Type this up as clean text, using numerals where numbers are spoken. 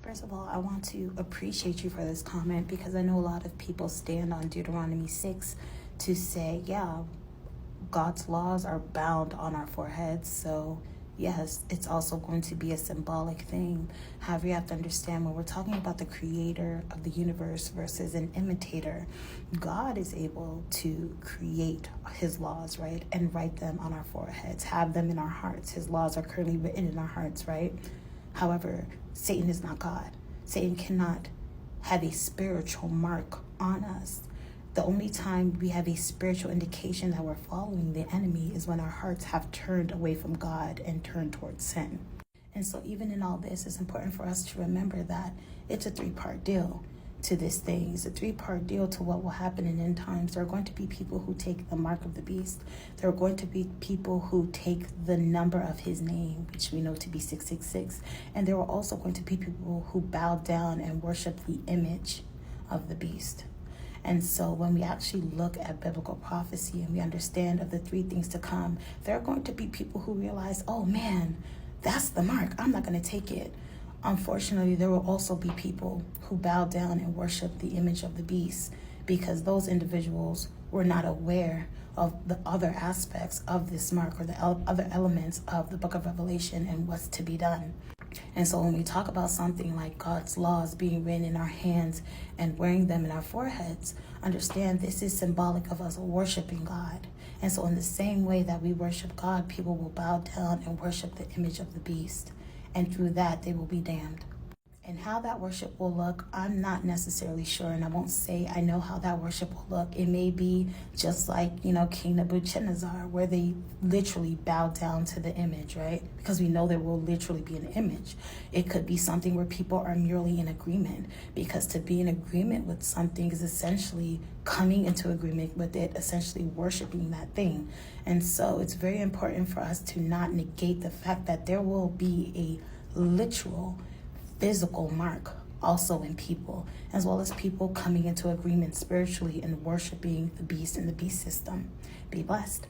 First of all, I want to appreciate you for this comment because I know a lot of people stand on Deuteronomy 6 to say, yeah, God's laws are bound on our foreheads. So yes, it's also going to be a symbolic thing. However, you have to understand when we're talking about the creator of the universe versus an imitator, God is able to create his laws, right? And write them on our foreheads, have them in our hearts. His laws are currently written in our hearts, right? However, Satan is not God. Satan cannot have a spiritual mark on us. The only time we have a spiritual indication that we're following the enemy is when our hearts have turned away from God and turned towards sin. And so even in all this, it's important for us to remember that it's a three-part deal to this thing. It's a three-part deal to what will happen in end times. There are going to be people who take the mark of the beast. There are going to be people who take the number of his name, which we know to be 666. And there are also going to be people who bow down and worship the image of the beast. And so when we actually look at biblical prophecy and we understand of the three things to come, there are going to be people who realize, oh man, that's the mark. I'm not going to take it. Unfortunately, there will also be people who bow down and worship the image of the beast because those individuals were not aware of the other aspects of this mark or the other elements of the book of Revelation and what's to be done. And so when we talk about something like God's laws being written in our hands and wearing them in our foreheads, understand this is symbolic of us worshiping God. And so in the same way that we worship God, people will bow down and worship the image of the beast. And through that, they will be damned. And how that worship will look, I'm not necessarily sure. And I won't say I know how that worship will look. It may be just like, King Nebuchadnezzar, where they literally bow down to the image, right? Because we know there will literally be an image. It could be something where people are merely in agreement. Because to be in agreement with something is essentially coming into agreement with it, essentially worshiping that thing. And so it's very important for us to not negate the fact that there will be a literal physical mark also in people, as well as people coming into agreement spiritually and worshiping the beast and the beast system. Be blessed.